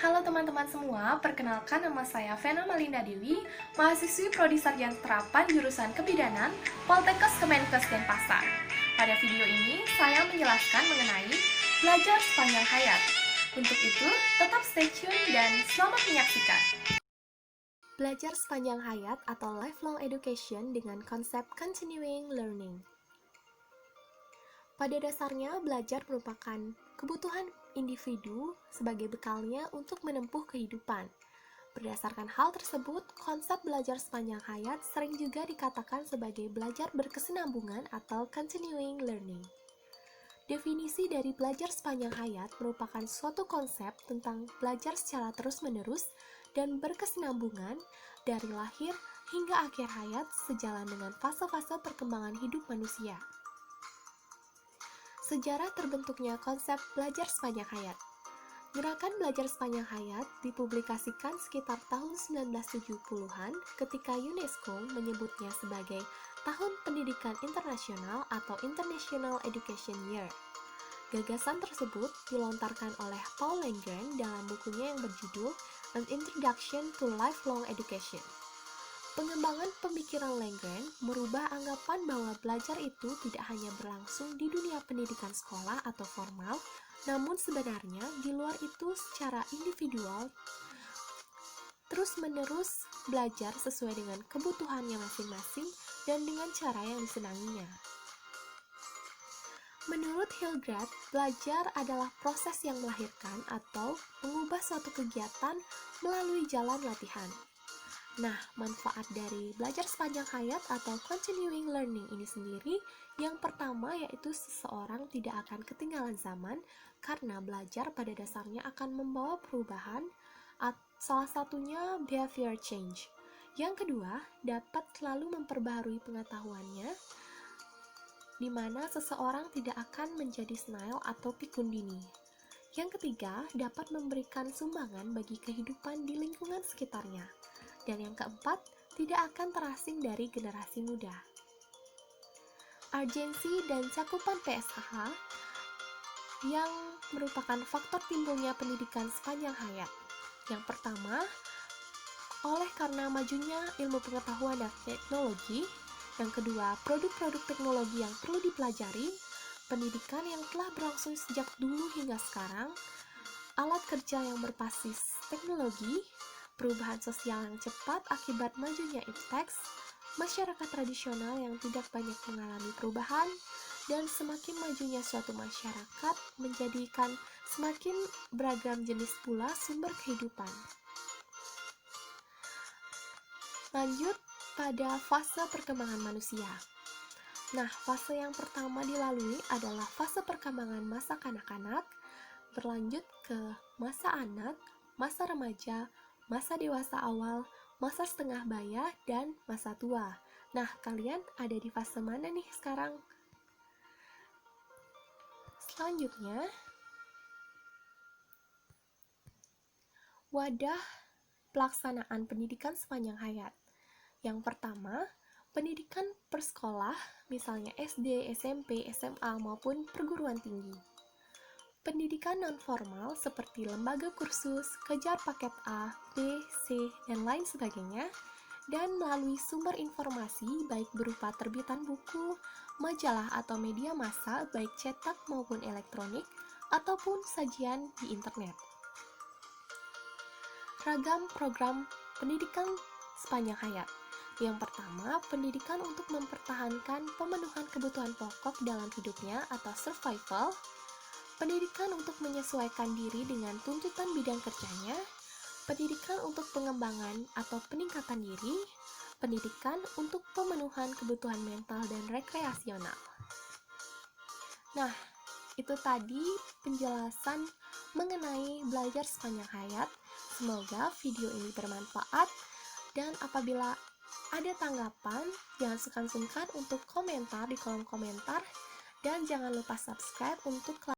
Halo teman-teman semua, perkenalkan nama saya Vena Malinda Dewi, mahasiswi Prodi Sarjana Terapan jurusan Kebidanan, Poltekkes Kemenkes Denpasar. Pada video ini, saya menjelaskan mengenai belajar sepanjang hayat. Untuk itu, tetap stay tune dan selamat menyaksikan. Belajar sepanjang hayat atau lifelong education dengan konsep continuing learning. Pada dasarnya, belajar merupakan kebutuhan individu sebagai bekalnya untuk menempuh kehidupan. Berdasarkan hal tersebut, konsep belajar sepanjang hayat sering juga dikatakan sebagai belajar berkesinambungan atau continuing learning. Definisi dari belajar sepanjang hayat merupakan suatu konsep tentang belajar secara terus-menerus dan berkesinambungan dari lahir hingga akhir hayat sejalan dengan fase-fase perkembangan hidup manusia. Sejarah terbentuknya konsep belajar sepanjang hayat. Gerakan belajar sepanjang hayat dipublikasikan sekitar tahun 1970-an ketika UNESCO menyebutnya sebagai Tahun Pendidikan Internasional atau International Education Year. Gagasan tersebut dilontarkan oleh Paul Langren dalam bukunya yang berjudul An Introduction to Lifelong Education. Pengembangan pemikiran Langren merubah anggapan bahwa belajar itu tidak hanya berlangsung di dunia pendidikan sekolah atau formal, namun sebenarnya di luar itu secara individual terus-menerus belajar sesuai dengan kebutuhannya masing-masing dan dengan cara yang disenanginya. Menurut Hildreth, belajar adalah proses yang melahirkan atau mengubah suatu kegiatan melalui jalan latihan. Nah, manfaat dari belajar sepanjang hayat atau continuing learning ini sendiri, yang pertama yaitu seseorang tidak akan ketinggalan zaman karena belajar pada dasarnya akan membawa perubahan, salah satunya behavior change. Yang kedua, dapat selalu memperbaharui pengetahuannya, di mana seseorang tidak akan menjadi senile atau pikun dini. Yang ketiga, dapat memberikan sumbangan bagi kehidupan di lingkungan sekitarnya. Dan yang keempat, tidak akan terasing dari generasi muda. Urgensi dan cakupan PSHH yang merupakan faktor timbulnya pendidikan sepanjang hayat. Yang pertama, oleh karena majunya ilmu pengetahuan dan teknologi. Yang kedua, produk-produk teknologi yang perlu dipelajari, pendidikan yang telah berlangsung sejak dulu hingga sekarang, alat kerja yang berbasis teknologi, perubahan sosial yang cepat akibat majunya ipteks, masyarakat tradisional yang tidak banyak mengalami perubahan, dan semakin majunya suatu masyarakat menjadikan semakin beragam jenis pula sumber kehidupan. Lanjut pada fase perkembangan manusia. Nah, fase yang pertama dilalui adalah fase perkembangan masa kanak-kanak, berlanjut ke masa anak, masa remaja, masa dewasa awal, masa setengah baya, dan masa tua. Nah, kalian ada di fase mana nih sekarang? Selanjutnya, wadah pelaksanaan pendidikan sepanjang hayat. Yang pertama, pendidikan persekolah, misalnya SD, SMP, SMA, maupun perguruan tinggi. Pendidikan non-formal seperti lembaga kursus, kejar paket A, B, C, dan lain sebagainya, dan melalui sumber informasi baik berupa terbitan buku, majalah atau media massa baik cetak maupun elektronik, ataupun sajian di internet. Ragam program pendidikan sepanjang hayat. Yang pertama, pendidikan untuk mempertahankan pemenuhan kebutuhan pokok dalam hidupnya atau survival, pendidikan untuk menyesuaikan diri dengan tuntutan bidang kerjanya, pendidikan untuk pengembangan atau peningkatan diri, pendidikan untuk pemenuhan kebutuhan mental dan rekreasional. Nah, itu tadi penjelasan mengenai belajar sepanjang hayat. Semoga video ini bermanfaat, dan apabila ada tanggapan, jangan sungkan-sungkan untuk komentar di kolom komentar, dan jangan lupa subscribe untuk